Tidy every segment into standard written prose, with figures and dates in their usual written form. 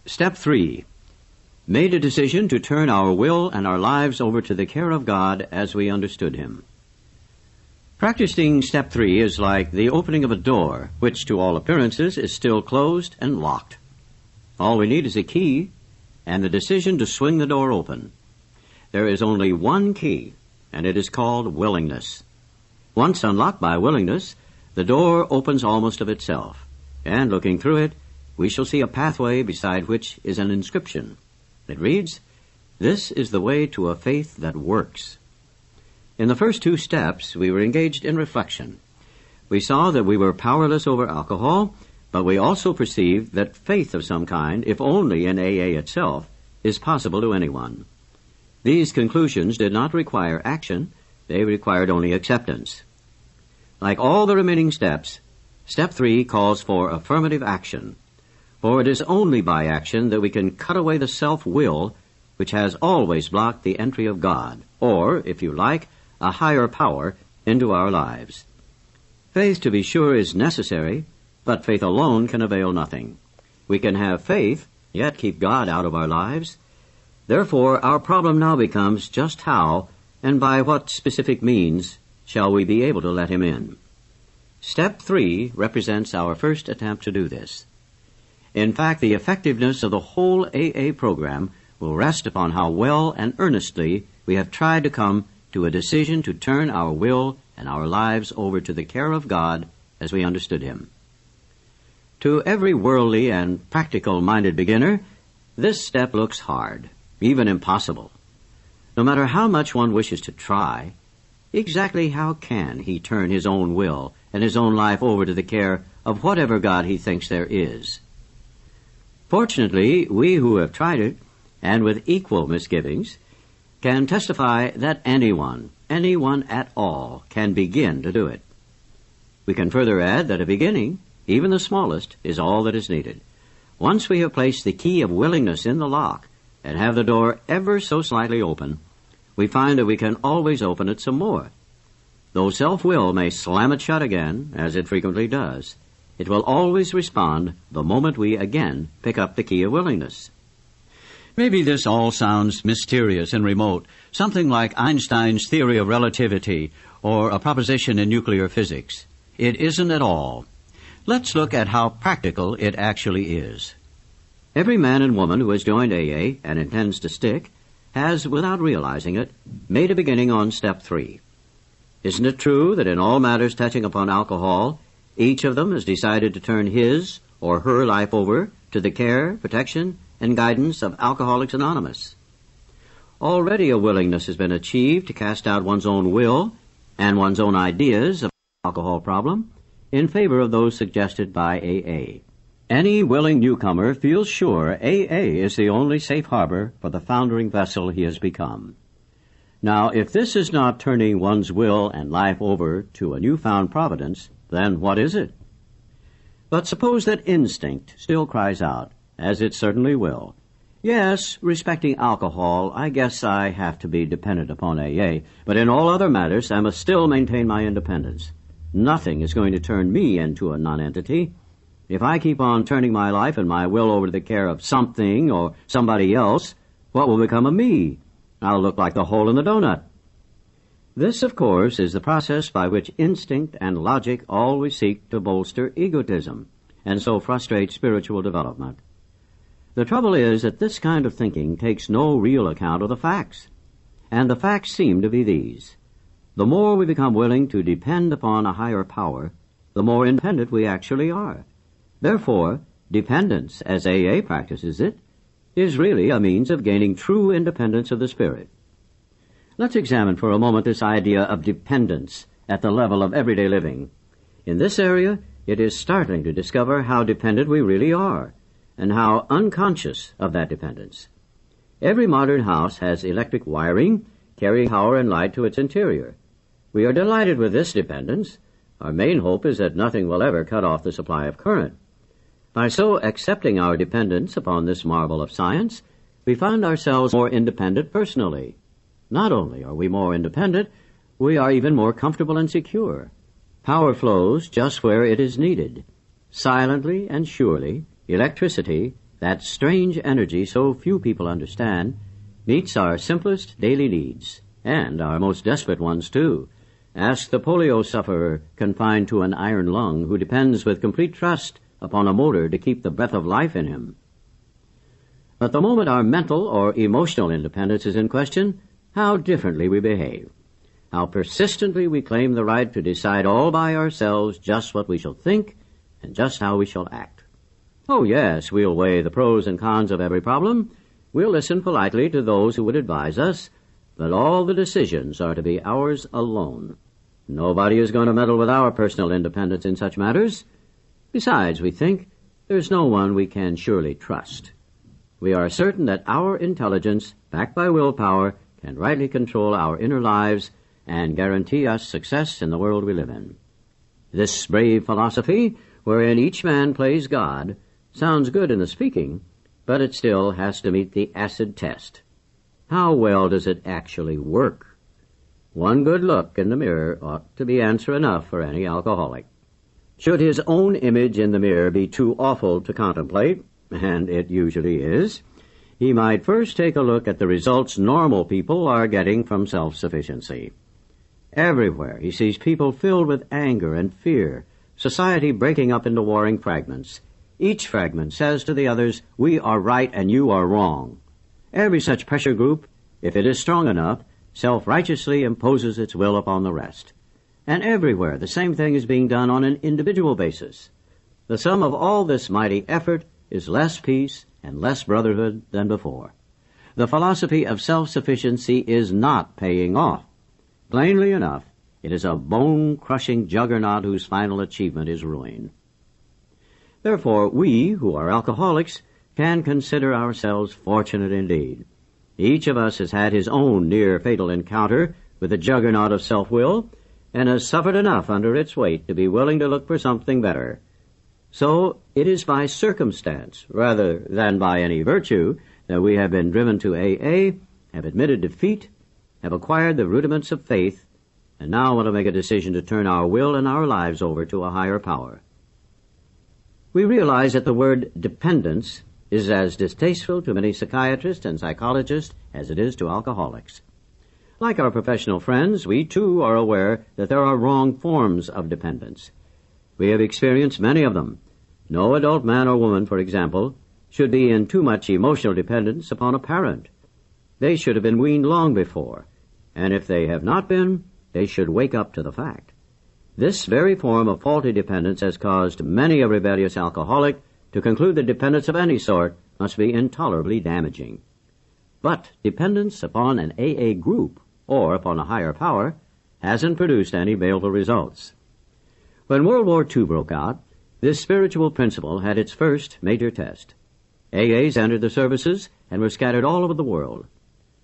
Step 3. Made a decision to turn our will and our lives over to the care of God as we understood Him. Practicing Step 3 is like the opening of a door, which to all appearances is still closed and locked. All we need is a key and the decision to swing the door open. There is only one key, and it is called willingness. Once unlocked by willingness, the door opens almost of itself, and looking through it, we shall see a pathway beside which is an inscription. It reads, "This is the way to a faith that works." In the first 2 steps, we were engaged in reflection. We saw that we were powerless over alcohol, but we also perceived that faith of some kind, if only in AA itself, is possible to anyone. These conclusions did not require action, they required only acceptance. Like all the remaining steps, Step 3 calls for affirmative action, for it is only by action that we can cut away the self-will which has always blocked the entry of God, or, if you like, a higher power, into our lives. Faith, to be sure, is necessary, but faith alone can avail nothing. We can have faith, yet keep God out of our lives. Therefore, our problem now becomes just how, and by what specific means, shall we be able to let Him in. Step 3 represents our first attempt to do this. In fact, the effectiveness of the whole AA program will rest upon how well and earnestly we have tried to come to a decision to turn our will and our lives over to the care of God as we understood Him. To every worldly and practical-minded beginner, this step looks hard, even impossible. No matter how much one wishes to try, exactly how can he turn his own will and his own life over to the care of whatever God he thinks there is? Fortunately, we who have tried it, and with equal misgivings, can testify that anyone at all, can begin to do it. We can further add that a beginning, even the smallest, is all that is needed. Once we have placed the key of willingness in the lock and have the door ever so slightly open, we find that we can always open it some more. Though self-will may slam it shut again, as it frequently does, it will always respond the moment we again pick up the key of willingness. Maybe this all sounds mysterious and remote, something like Einstein's theory of relativity or a proposition in nuclear physics. It isn't at all. Let's look at how practical it actually is. Every man and woman who has joined AA and intends to stick has, without realizing it, made a beginning on Step 3. Isn't it true that in all matters touching upon alcohol, each of them has decided to turn his or her life over to the care, protection, and guidance of Alcoholics Anonymous? Already a willingness has been achieved to cast out one's own will and one's own ideas of the alcohol problem in favor of those suggested by AA. Any willing newcomer feels sure AA is the only safe harbor for the foundering vessel he has become. Now, if this is not turning one's will and life over to a newfound providence, then what is it? But suppose that instinct still cries out, as it certainly will, "Yes, respecting alcohol, I guess I have to be dependent upon AA, but in all other matters I must still maintain my independence. Nothing is going to turn me into a nonentity. If I keep on turning my life and my will over to the care of something or somebody else, what will become of me? I'll look like the hole in the donut." This, of course, is the process by which instinct and logic always seek to bolster egotism, and so frustrate spiritual development. The trouble is that this kind of thinking takes no real account of the facts, and the facts seem to be these. The more we become willing to depend upon a higher power, the more independent we actually are. Therefore, dependence, as AA practices it, is really a means of gaining true independence of the spirit. Let's examine for a moment this idea of dependence at the level of everyday living. In this area, it is startling to discover how dependent we really are, and how unconscious of that dependence. Every modern house has electric wiring carrying power and light to its interior. We are delighted with this dependence. Our main hope is that nothing will ever cut off the supply of current. By so accepting our dependence upon this marvel of science, we find ourselves more independent personally. Not only are we more independent, we are even more comfortable and secure. Power flows just where it is needed. Silently and surely, electricity That strange energy so few people understand meets our simplest daily needs, and our most desperate ones, too. Ask the polio sufferer confined to an iron lung who depends with complete trust upon a motor to keep the breath of life in him. But the moment our mental or emotional independence is in question, how differently we behave. How persistently we claim the right to decide all by ourselves just what we shall think and just how we shall act. Oh, yes, we'll weigh the pros and cons of every problem. We'll listen politely to those who would advise us, but all the decisions are to be ours alone. Nobody is going to meddle with our personal independence in such matters. Besides, we think, there's no one we can surely trust. We are certain that our intelligence, backed by willpower, can rightly control our inner lives and guarantee us success in the world we live in. This brave philosophy, wherein each man plays God, sounds good in the speaking, but it still has to meet the acid test. How well does it actually work? One good look in the mirror ought to be answer enough for any alcoholic. Should his own image in the mirror be too awful to contemplate, and it usually is, he might first take a look at the results normal people are getting from self-sufficiency. Everywhere he sees people filled with anger and fear, society breaking up into warring fragments. Each fragment says to the others, "We are right and you are wrong." Every such pressure group, if it is strong enough, self-righteously imposes its will upon the rest. And everywhere the same thing is being done on an individual basis. The sum of all this mighty effort is less peace and less brotherhood than before. The philosophy of self-sufficiency is not paying off. Plainly enough, it is a bone-crushing juggernaut whose final achievement is ruin. Therefore, we, who are alcoholics, can consider ourselves fortunate indeed. Each of us has had his own near-fatal encounter with the juggernaut of self-will, and has suffered enough under its weight to be willing to look for something better. So it is by circumstance, rather than by any virtue, that we have been driven to AA, have admitted defeat, have acquired the rudiments of faith, and now want to make a decision to turn our will and our lives over to a higher power. We realize that the word dependence is as distasteful to many psychiatrists and psychologists as it is to alcoholics. Like our professional friends, we too are aware that there are wrong forms of dependence. We have experienced many of them. No adult man or woman, for example, should be in too much emotional dependence upon a parent. They should have been weaned long before, and if they have not been, they should wake up to the fact. This very form of faulty dependence has caused many a rebellious alcoholic to conclude that dependence of any sort must be intolerably damaging. But dependence upon an AA group or upon a higher power hasn't produced any baleful results. When World War II broke out, this spiritual principle had its first major test. AAs entered the services and were scattered all over the world.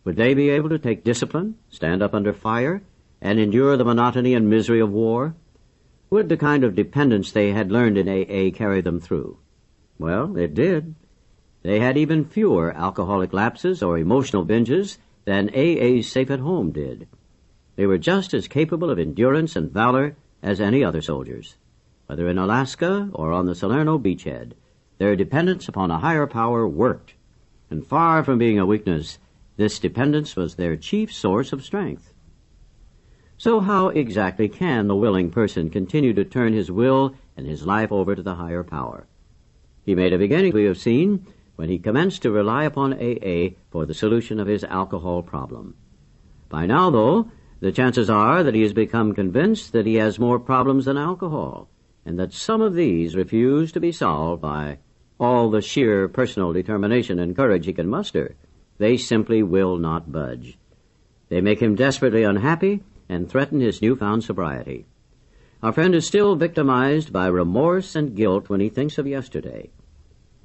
Would they be able to take discipline, stand up under fire, and endure the monotony and misery of war? Would the kind of dependence they had learned in AA carry them through? Well, it did. They had even fewer alcoholic lapses or emotional binges than AA's Safe at Home did. They were just as capable of endurance and valor as any other soldiers. Whether in Alaska or on the Salerno beachhead, their dependence upon a higher power worked. And far from being a weakness, this dependence was their chief source of strength. So how exactly can the willing person continue to turn his will and his life over to the higher power? He made a beginning, we have seen, when he commenced to rely upon AA for the solution of his alcohol problem. By now, though, the chances are that he has become convinced that he has more problems than alcohol, and that some of these refuse to be solved by all the sheer personal determination and courage he can muster. They simply will not budge. They make him desperately unhappy and threaten his newfound sobriety. Our friend is still victimized by remorse and guilt when he thinks of yesterday.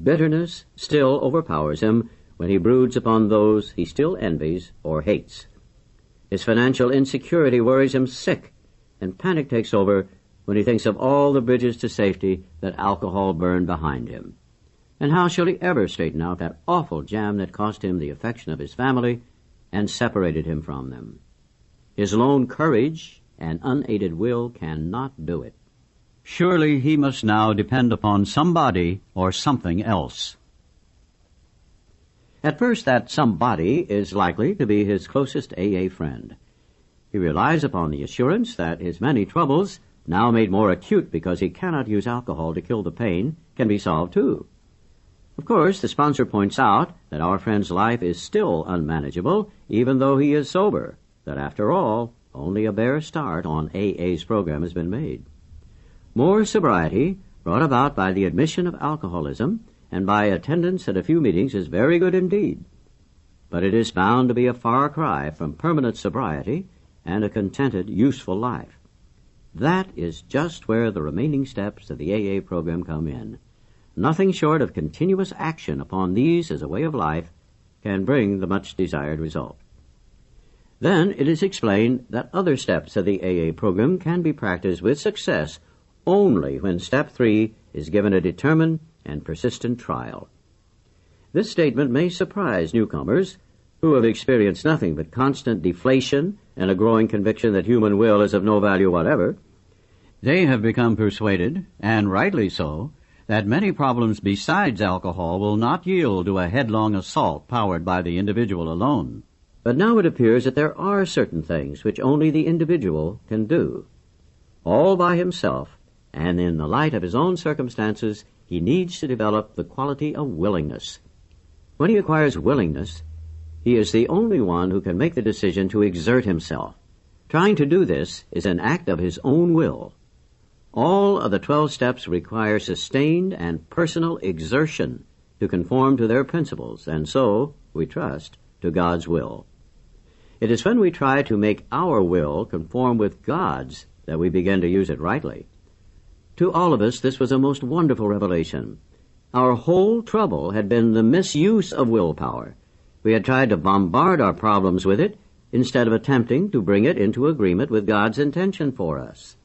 Bitterness still overpowers him when he broods upon those he still envies or hates. His financial insecurity worries him sick, and panic takes over when he thinks of all the bridges to safety that alcohol burned behind him. And how shall he ever straighten out that awful jam that cost him the affection of his family and separated him from them? His lone courage and unaided will cannot do it. Surely he must now depend upon somebody or something else. At first, that somebody is likely to be his closest AA friend. He relies upon the assurance that his many troubles, now made more acute because he cannot use alcohol to kill the pain, can be solved too. Of course, the sponsor points out that our friend's life is still unmanageable, even though he is sober, that after all, only a bare start on AA's program has been made. More sobriety, brought about by the admission of alcoholism and by attendance at a few meetings, is very good indeed. But it is found to be a far cry from permanent sobriety and a contented, useful life. That is just where the remaining steps of the AA program come in. Nothing short of continuous action upon these as a way of life can bring the much desired result. Then it is explained that other steps of the AA program can be practiced with success only when step 3 is given a determined and persistent trial. This statement may surprise newcomers who have experienced nothing but constant deflation and a growing conviction that human will is of no value whatever. They have become persuaded, and rightly so, that many problems besides alcohol will not yield to a headlong assault powered by the individual alone. But now it appears that there are certain things which only the individual can do. All by himself, and in the light of his own circumstances, he needs to develop the quality of willingness. When he acquires willingness, he is the only one who can make the decision to exert himself. Trying to do this is an act of his own will. All of the 12 steps require sustained and personal exertion to conform to their principles, and so, we trust, to God's will. It is when we try to make our will conform with God's that we begin to use it rightly. To all of us, this was a most wonderful revelation. Our whole trouble had been the misuse of willpower. We had tried to bombard our problems with it instead of attempting to bring it into agreement with God's intention for us.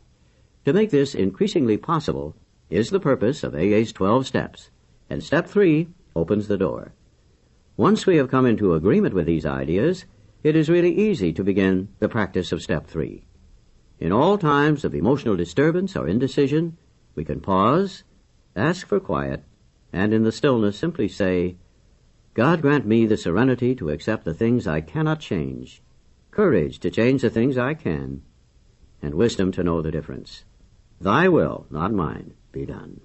To make this increasingly possible is the purpose of AA's 12 steps, and step 3 opens the door. Once we have come into agreement with these ideas, it is really easy to begin the practice of step 3. In all times of emotional disturbance or indecision, we can pause, ask for quiet, and in the stillness simply say, God grant me the serenity to accept the things I cannot change, courage to change the things I can, and wisdom to know the difference. Thy will, not mine, be done.